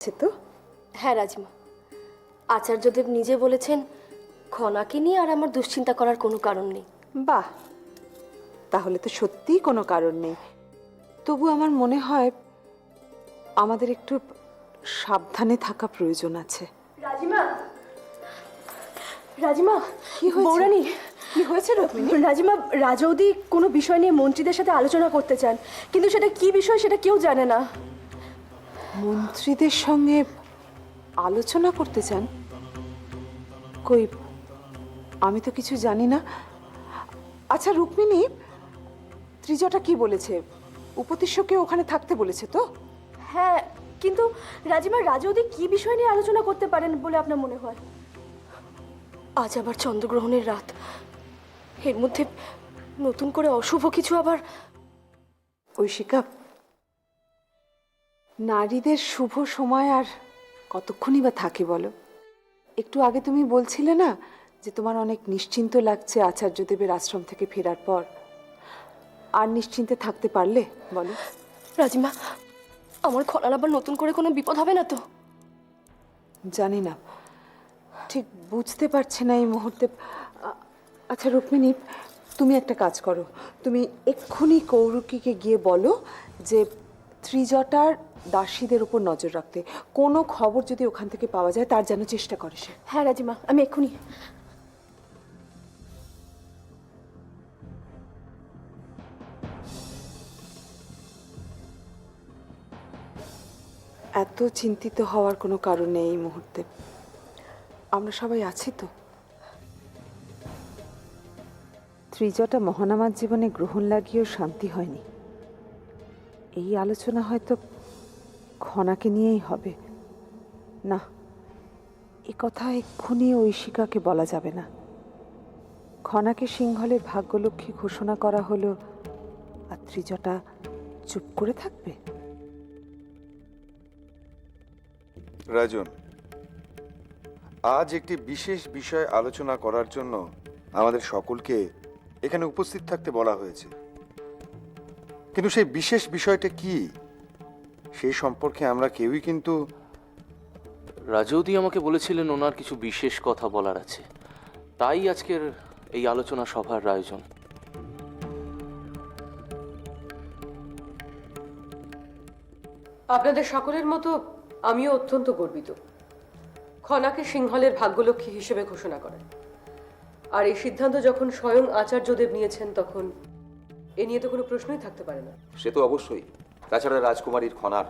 আছে তো? হ্যাঁ রাজিমা, আচার্যদেব নিজে বলেছেন খনাকে নিয়ে আর আমার দুশ্চিন্তা করার কোনো কারণ নেই। বাহ, তাহলে তো সত্যিই কোনো কারণ নেই। তবু আমার মনে হয় আমাদের একটু সাবধানে থাকা প্রয়োজন আছে। রাজিমা, রাজিমা, কি হয়েছে? বৌরানী, কি হয়েছে রুক্মিণী? রাজিমা, রাজৌদি কোনো বিষয় নিয়ে মন্ত্রীদের সাথে আলোচনা করতে চান, কিন্তু সেটা কি বিষয় সেটা কেউ জানে না। মন্ত্রীদের সঙ্গে আলোচনা করতে চান? কই, আমি তো কিছু জানি না। আচ্ছা রুক্মিণী, ত্রিজটা কি বলেছে? উপদেশ্যকে ওখানে থাকতে বলেছে তো? হ্যাঁ, কিন্তু রাজিমা, রাজৌদি কি বিষয় নিয়ে আলোচনা করতে পারেন বলে আপনার মনে হয়? আজ আবার চন্দ্রগ্রহণের রাত, এর মধ্যে নতুন করে অশুভ কিছু আবার। ঐশিকা, নারীদের শুভ সময় আর কতক্ষণই বা থাকে বলো? একটু আগে তুমি বলছিলে না যে তোমার অনেক নিশ্চিন্ত লাগছে আচার্যদেবের আশ্রম থেকে ফেরার পর। আর নিশ্চিন্তে থাকতে পারলে বলো? রাজিমা, আমার খনার আবার নতুন করে কোনো বিপদ হবে না তো? জানি না, ঠিক বুঝতে পারছি না এই মুহূর্তে। আচ্ছা রুক্মিণী, তুমি একটা কাজ করো, তুমি এক্ষুনি কৌরুকীকে গিয়ে বলো যে ত্রিজটার দাসীদের উপর নজর রাখতে, কোনো খবর যদি ওখান থেকে পাওয়া যায় তার যেন চেষ্টা করে সে। হ্যাঁ রাজিমা, আমি এক্ষুনি। এত চিন্তিত হওয়ার কোনো কারণ নেই এই মুহূর্তে, আমরা সবাই আছি তো। ত্রিজটা মহানামার জীবনে গ্রহণ লাগিয়েও শান্তি হয়নি। এই আলোচনা হয়তো খনাকে নিয়েই হবে। না, এ কথা এক্ষুনি ঐশিকাকে বলা যাবে না। খনাকে সিংহলের ভাগ্যলক্ষ্মী ঘোষণা করা হলো, আর ত্রিজটা চুপ করে থাকবে? রাজন, আজ একটি বিশেষ বিষয় আলোচনা করার জন্য আমাদের সকলকে এখানে উপস্থিত থাকতে বলা হয়েছে, কিন্তু সেই বিশেষ বিষয়টা কি সেই সম্পর্কে আমরা কেউই কিন্তু। রাজৌদি আমাকে বলেছিলেন ওনার কিছু বিশেষ কথা বলার আছে, তাই আজকের এই আলোচনা সভার আয়োজন। আপনাদের সকলের মতো আমিও অত্যন্ত গর্বিত খনাকে সিংহলের ভাগ্যলক্ষ্মী হিসেবে ঘোষণা করেন। আর এই সিদ্ধান্ত যখন স্বয়ং আচার্যদেব নিয়েছেন তখন এ নিয়ে তো কোনো প্রশ্নই থাকতে পারে না। সে তো অবশ্যই। তাছাড়া রাজকুমারীর খনার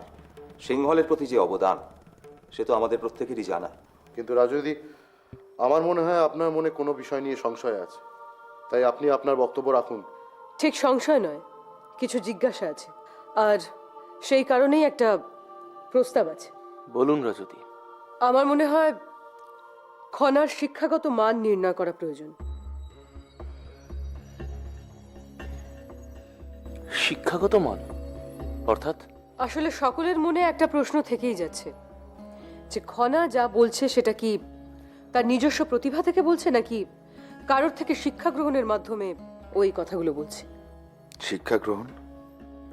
সিংহলের প্রতি যে অবদান সে তো আমাদের প্রত্যেকেরই জানা। কিন্তু রাজদি, আমার মনে হয় আপনার মনে কোনো বিষয় নিয়ে সংশয় আছে, তাই আপনি আপনার বক্তব্য রাখুন। ঠিক সংশয় নয়, কিছু জিজ্ঞাসা আছে, আর সেই কারণেই একটা প্রস্তাব আছে। বলুন রাজৌদি। আমার মনে হয় খনার শিক্ষাগত মান নির্ণয় করা প্রয়োজন। শিক্ষাগত মান অর্থাৎ? আসলে সকলের মনে একটা প্রশ্ন থেকেই যাচ্ছে যে খনা যা বলছে সেটা কি তার নিজস্ব প্রতিভা থেকে বলছে নাকি কারোর থেকে শিক্ষা গ্রহণের মাধ্যমে ওই কথাগুলো বলছে। শিক্ষা গ্রহণ?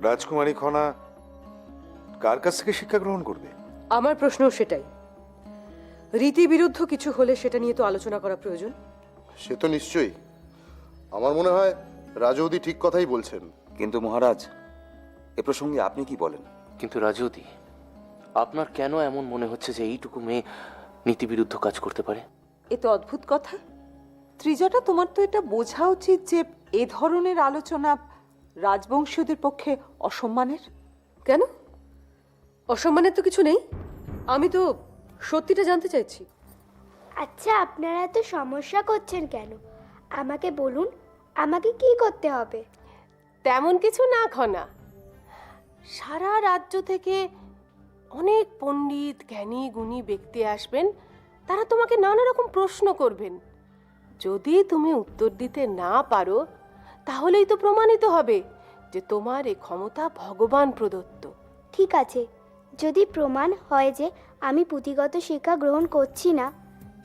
রাজকুমারী খনা কার কাছ থেকে শিক্ষা গ্রহণ করবে? আমার প্রশ্নও সেটাই। রীতি বিরুদ্ধ কিছু হলে সেটা নিয়ে তো আলোচনা করা প্রয়োজন। সে তো নিশ্চয়ই। আমার মনে হয় রাজৌদি ঠিক কথাই বলছেন। কিন্তু মহারাজ, এ প্রসঙ্গে আপনি কি বলেন? কিন্তু রাজৌদি, আপনার কেন এমন মনে হচ্ছে যে এইটুকু মেয়ে নীতিবিরুদ্ধ কাজ করতে পারে? এ তো অদ্ভুত কথা। ত্রিজটা, তোমার তো এটা বোঝা উচিত যে এ ধরনের আলোচনা রাজবংশীয়দের পক্ষে অসম্মানের। কেন? অসম্মানের তো কিছু নেই, আমি তো সত্যিটা জানতে চাইছি। আচ্ছা, আপনারা এত সমস্যা করছেন কেন? আমাকে বলুন, আমাকে কি করতে হবে? তেমন কিছু না খনা, সারা রাজ্য থেকে অনেক পণ্ডিত জ্ঞানী গুণী ব্যক্তি আসবেন, তারা তোমাকে নানা রকম প্রশ্ন করবেন। যদি তুমি উত্তর দিতে না পারো তাহলেই তো প্রমাণিত হবে যে তোমার এই ক্ষমতা ভগবান প্রদত্ত। ঠিক আছে, যদি প্রমাণ হয় যে আমি পুঁথিগত শিক্ষা গ্রহণ করছি না,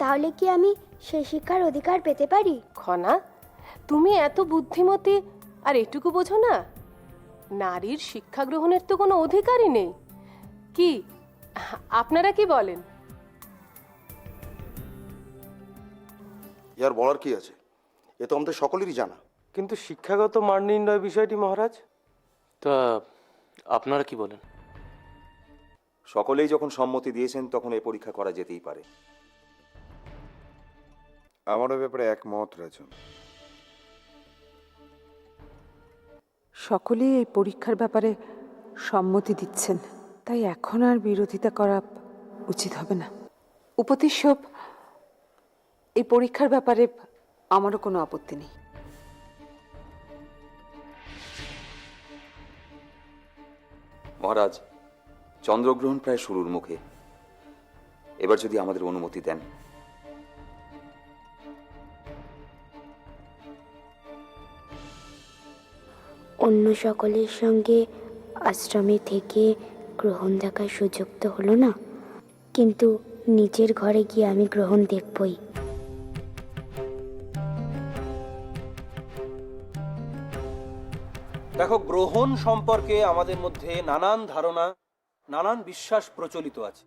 তাহলে কি আমি সেই শিক্ষার অধিকার পেতে পারি? খনা, তুমি এত বুদ্ধিমতী আর এটুকু বোঝো না? নারীর শিক্ষা গ্রহণের তো কোনো অধিকারই নেই। কি আপনারা কি বলেন? ইয়ার বলার কি আছে? এ তো আমাদের সকলেরই জানা। কিন্তু শিক্ষাগত মান নির্ণয় বিষয়টি মহারাজ। তা আপনারা কি বলেন? সকলেই যখন সম্মতি দিয়েছেন তখন এই পরীক্ষা করা যেতেই পারে। আমারও ব্যাপারে একমত রাজন। সকলেই এই পরীক্ষার ব্যাপারে সম্মতি দিচ্ছেন, তাই এখন আর বিরোধিতা করা উচিত হবে না। উপদেশক, এই পরীক্ষার ব্যাপারে আমারও কোনো আপত্তি নেই। মহারাজ, চন্দ্রগ্রহণ প্রায় শুরুর মুখে। এবার যদি আমাদের অনুমতি দেন। অন্য সকলের সঙ্গে আশ্রমে থেকে গ্রহণ দেখার সুযোগ তো হলো না, কিন্তু নিজের ঘরে গিয়ে আমি গ্রহণ দেখবই। দেখো, গ্রহণ সম্পর্কে আমাদের মধ্যে নানান ধারণা, নানান বিশ্বাস প্রচলিত আছে।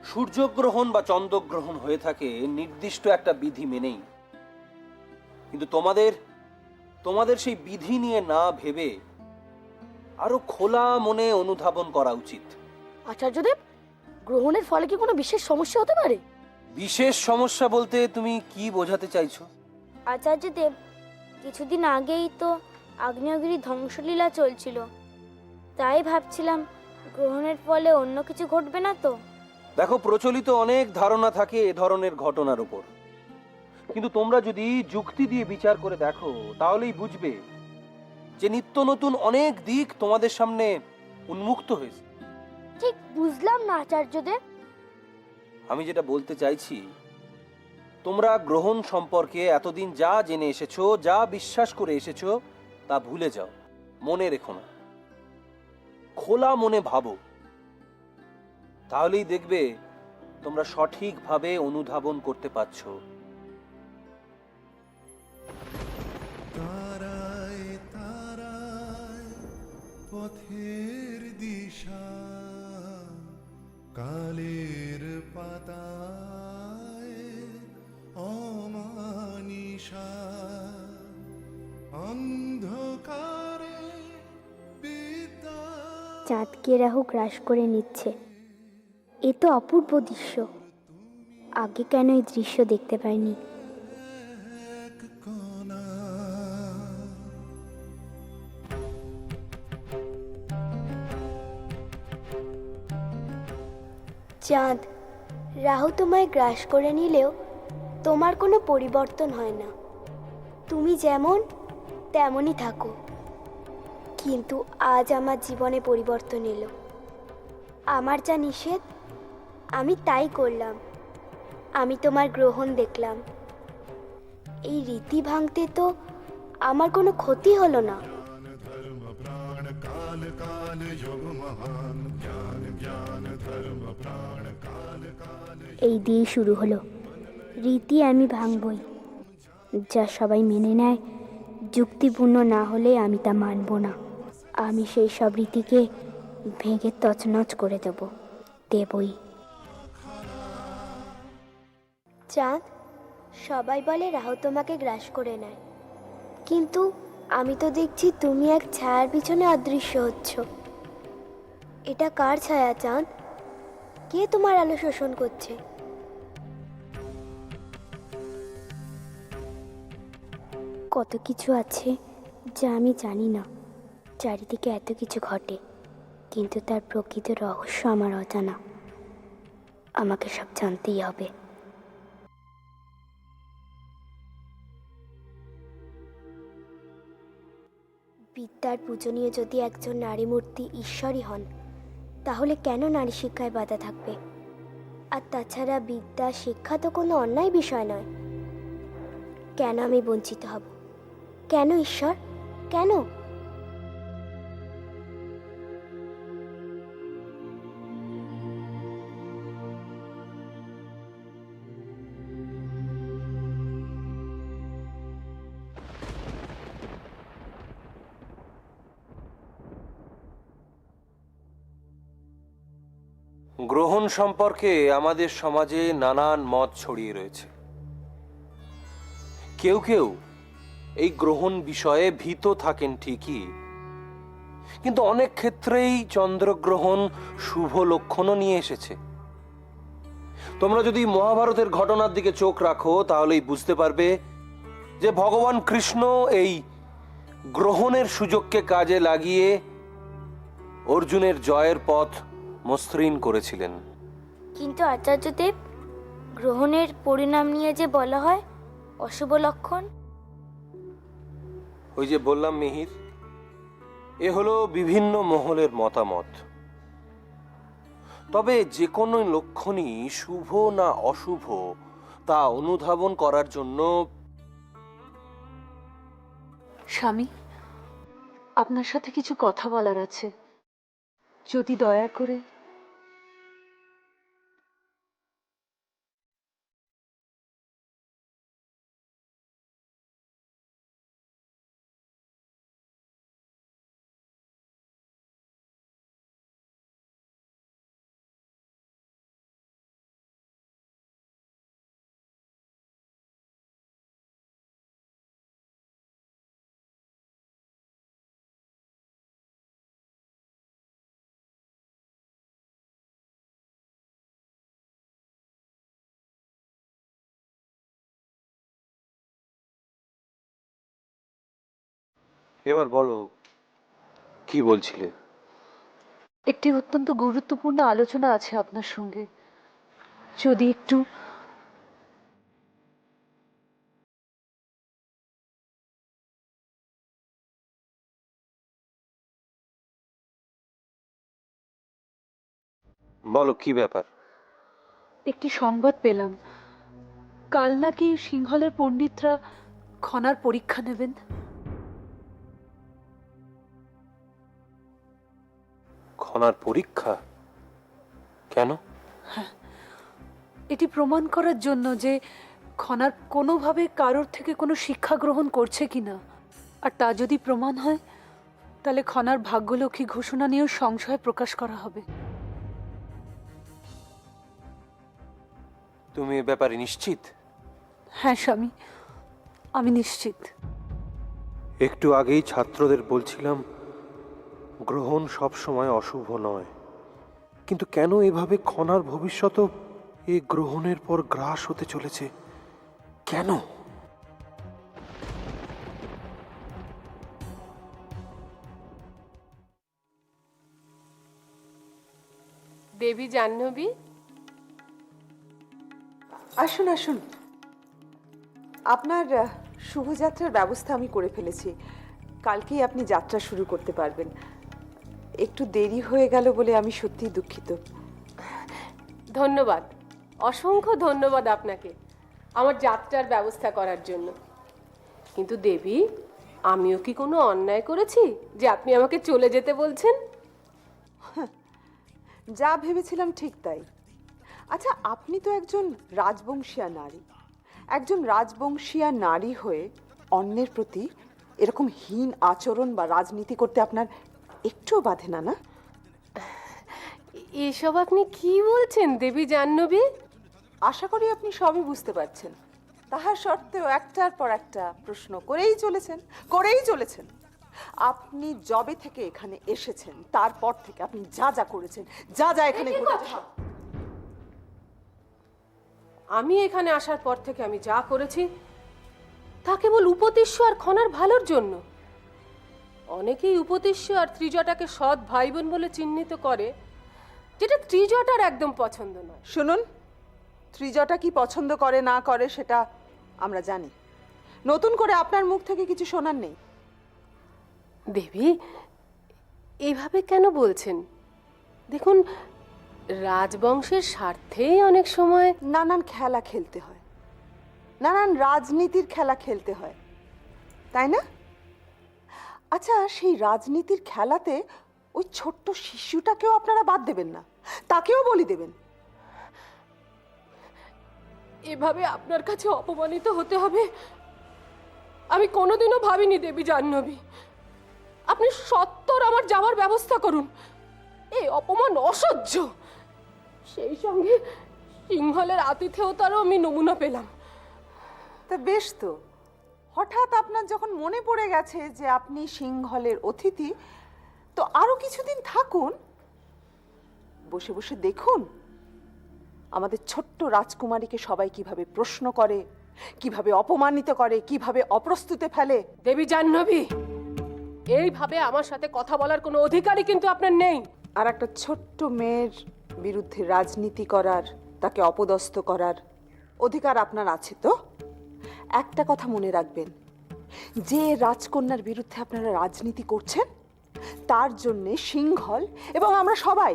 সূর্যগ্রহণ বা চন্দ্রগ্রহণ হয়ে থাকে নির্দিষ্ট একটা বিধি মেনেই, কিন্তু তোমাদের সেই বিধি নিয়ে না ভেবে আরো খোলা মনে অনুধাবন করা উচিত। আচার্যদেব, গ্রহণের ফলে কি কোনো বিশেষ সমস্যা হতে পারে? বিশেষ সমস্যা বলতে তুমি কি বোঝাতে চাইছো? আচার্যদেব, কিছুদিন আগেই তো আগ্নেয়গিরি ধ্বংসলীলা চলছিল, তাই ভাবছিলাম গ্রহণের ফলে অন্য কিছু ঘটবে না তো। দেখো, প্রচলিত অনেক ধারণা থাকে এ ধরনের ঘটনার উপর, কিন্তু তোমরা যদি যুক্তি দিয়ে বিচার করে দেখো তাহলেই বুঝবে যে নিত্য নতুন অনেক দিক তোমাদের সামনে উন্মুক্ত হয়েছে। ঠিক বুঝলাম না আচার্যদেব। আমি যেটা বলতে চাইছি, তোমরা গ্রহণ সম্পর্কে এতদিন যা জেনে এসেছো, যা বিশ্বাস করে এসেছো, তা ভুলে যাও, মনে রেখো না। খোলা মনে ভাবো, তাহলেই দেখবে তোমরা সঠিকভাবে অনুধাবন করতে পারছো। তারায় তারায় পথের দিশা, কালের পাতায় অমানিশা, অন্ধকারে বিদ্যা। চাঁদকে রাহু গ্রাস করে নিচ্ছে, এ তো অপূর্ব দৃশ্য। আগে কেন এই দৃশ্য দেখতে পাইনি? চাঁদ, রাহু তোমায় গ্রাস করে নিলেও তোমার কোনো পরিবর্তন হয় না, তুমি যেমন তেমনই থাকো। কিন্তু আজ আমার জীবনে পরিবর্তন এলো। আমার যা নিষেধ আমি তাই করলাম। আমি তোমার গ্রহণ দেখলাম। এই রীতি ভাঙতে তো আমার কোনো ক্ষতি হলো না। এই দিয়ে শুরু হলো। রীতি আমি ভাঙবই, যা সবাই মেনে নেয় যুক্তিপূর্ণ না হলে আমি তা মানব না। আমি সেই সব রীতিকে ভেঙে তছনছ করে দেবই। চাঁদ, সবাই বলে রাহু তোমাকে গ্রাস করে নেয়, কিন্তু আমি তো দেখছি তুমি এক ছায়ার পিছনে অদৃশ্য হচ্ছ। এটা কার ছায়া চাঁদ? কে তোমার আলো শোষণ করছে? কত কিছু আছে যা আমি জানি না। চারিদিকে এত কিছু ঘটে, কিন্তু তার প্রকৃত রহস্য আমার অজানা। আমাকে সব জানতেই হবে। বিদ্যার পূজনীয় যদি একজন নারী মূর্তি ঈশ্বরই হন, তাহলে কেন নারী শিক্ষায় বাধা থাকবে? আর তাছাড়া বিদ্যা শিক্ষা তো কোনো অন্যায় বিষয় নয়। কেন আমি বঞ্চিত হব? কেন ঈশ্বর? কেন? গ্রহণ সম্পর্কে আমাদের সমাজে নানান মত ছড়িয়ে রয়েছে। কেউ কেউ এই গ্রহণ বিষয়ে ভীত থাকেন ঠিকই, কিন্তু অনেক ক্ষেত্রেই চন্দ্রগ্রহণ শুভ লক্ষণও নিয়ে এসেছে। তোমরা যদি মহাভারতের ঘটনার দিকে চোখ রাখো তাহলেই বুঝতে পারবে যে ভগবান কৃষ্ণ এই গ্রহণের সুযোগকে কাজে লাগিয়ে অর্জুনের জয়ের পথ মসৃণ করেছিলেন। কিন্তু আচার্যদেব, গ্রহণের পরিণাম নিয়ে যে বলা হয় অশুভ লক্ষণ। ওই যে বললাম মিহির, এ হলো বিভিন্ন মহলের মতামত। তবে যে কোনো লক্ষণই শুভ না অশুভ তা অনুধাবন করার জন্য স্বামী, আপনার সাথে কিছু কথা বলার আছে, যদি দয়া করে। এবার বলো, কি বলছিলে? একটি অত্যন্ত গুরুত্বপূর্ণ আলোচনা আছে আপনার সঙ্গে, যদি একটু। বলো, কি ব্যাপার? একটি সংবাদ পেলাম, কাল নাকি সিংহলের পণ্ডিতরা খনার পরীক্ষা নেবেন। খনার পরীক্ষা? কেন? এটি প্রমাণ করার জন্য যে খনার কোনোভাবে কারোর থেকে কোনো শিক্ষা গ্রহণ করছে কিনা, আর তা যদি প্রমাণ হয় তাহলে খনার ভাগ্যলক্ষ্মী ঘোষণা নিয়েও সংশয় প্রকাশ করা হবে। তুমি এ ব্যাপারে নিশ্চিত? হ্যাঁ স্বামী, আমি নিশ্চিত। একটু আগেই ছাত্রদের বলছিলাম গ্রহণ সব সময় অশুভ নয়, কিন্তু কেন এভাবে খনার ভবিষ্যৎ এই গ্রহণের পর গ্রাস হতে চলেছে? কেন? দেবী জাহ্নবী, আসুন আসুন, আপনার শুভযাত্রার ব্যবস্থা আমি করে ফেলেছি, কালকেই আপনি যাত্রা শুরু করতে পারবেন। একটু দেরি হয়ে গেল বলে আমি সত্যিই দুঃখিত। ধন্যবাদ, অসংখ্য ধন্যবাদ আপনাকে আমার যাত্রার ব্যবস্থা করার জন্য। কিন্তু দেবী, আমিও কি কোনো অন্যায় করেছি যে আপনি আমাকে চলে যেতে বলছেন? যা ভেবেছিলাম ঠিক তাই। আচ্ছা, আপনি তো একজন রাজবংশীয়া নারী, একজন রাজবংশীয়া নারী হয়ে অন্যের প্রতি এরকম হীন আচরণ বা রাজনীতি করতে আপনার একটুও বাধে না, না? এসব আপনি কি বলছেন দেবী জাহ্নবী? আশা করি আপনি সবই বুঝতে পারছেন। তাহা সত্ত্বেও একটার পর একটা প্রশ্ন করেই চলেছেন। আপনি যবে থেকে এখানে এসেছেন তারপর থেকে আপনি যা যা করেছেন, যা যা এখানে ঘটেছে। আমি এখানে আসার পর থেকে আমি যা করেছি তা কেবল উপদেশ্য আর খনার ভালোর জন্য। অনেকেই উপদেশ্য আর ত্রিজটাকে সৎ ভাই বোন বলে চিহ্নিত করে, যেটা ত্রিজটার একদম পছন্দ নয়। শুনুন, ত্রিজটা কি পছন্দ করে না করে সেটা আমরা জানি, নতুন করে আপনার মুখ থেকে কিছু শোনার নেই। দেবী, এইভাবে কেন বলছেন? দেখুন, রাজবংশের স্বার্থেই অনেক সময় নানান খেলা খেলতে হয়, নানান রাজনীতির খেলা খেলতে হয়, তাই না? আচ্ছা, সেই রাজনীতির খেলাতে ওই ছোট্ট শিশুটাকেও আপনারা বাদ দেবেন না, তাকেও বলি দেবেন? এভাবে আপনার কাছে অপমানিত হতে হবে আমি কোনোদিনও ভাবিনি দেবী জাহ্নবী। আপনি সত্বর আমার যাওয়ার ব্যবস্থা করুন, এই অপমান অসহ্য। সেই সঙ্গে সিংহলের আতিথেয়তারও আমি নমুনা পেলাম। তা বেশ তো, হঠাৎ আপনার যখন মনে পড়ে গেছে যে আপনি সিংহলের অতিথি, তো আরো কিছুদিন থাকুন, বসে বসে দেখুন আমাদের ছোট্ট রাজকুমারীকে সবাই কিভাবে প্রশ্ন করে, কিভাবে অপমানিত করে, কিভাবে অপ্রস্তুতে ফেলে। দেবী জাহ্নবী, এইভাবে আমার সাথে কথা বলার কোনো অধিকারই কিন্তু আপনার নেই। আর একটা ছোট্ট মেয়ের বিরুদ্ধে রাজনীতি করার, তাকে অপদস্থ করার অধিকার আপনার আছে তো? একটা কথা মনে রাখবেন, যে রাজকন্যার বিরুদ্ধে আপনারা রাজনীতি করছেন তার জন্য সিংহল এবং আমরা সবাই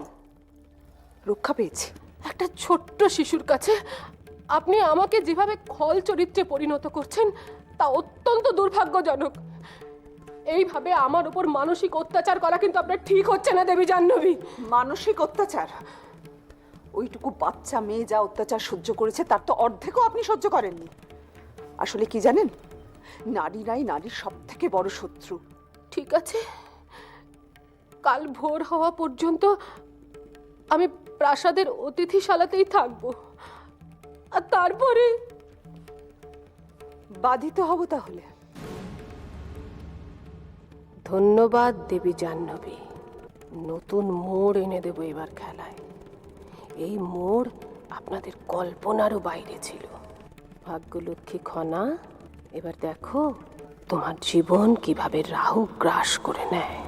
রক্ষা পেয়েছি। একটা ছোট্ট শিশুর কাছে আপনি আমাকে যেভাবে খল চরিত্রে পরিণত করছেন তা অত্যন্ত দুর্ভাগ্যজনক। এইভাবে আমার উপর মানসিক অত্যাচার করা কিন্তু আপনার ঠিক হচ্ছে না দেবী জাহ্নবী। মানসিক অত্যাচার? ওইটুকু বাচ্চা মেয়ে যা অত্যাচার সহ্য করেছে তার তো অর্ধেকও আপনি সহ্য করেননি। আসলে কি জানেন, নারীরাই নারীর সব থেকে বড় শত্রু। ঠিক আছে, কাল ভোর হওয়া পর্যন্ত আমি প্রাসাদের অতিথিশালাতেই থাকবো, আর তারপরে বাধিত হব তাহলে। ধন্যবাদ দেবী জাহ্নবী, নতুন মোড় এনে দেব এবার খেলায়। এই মোড় আপনাদের কল্পনারও বাইরে ছিল। ভাগ্যলক্ষ্মী খনা, এবার দেখো তোমার জীবন কিভাবে রাহু গ্রাস করে নেয়।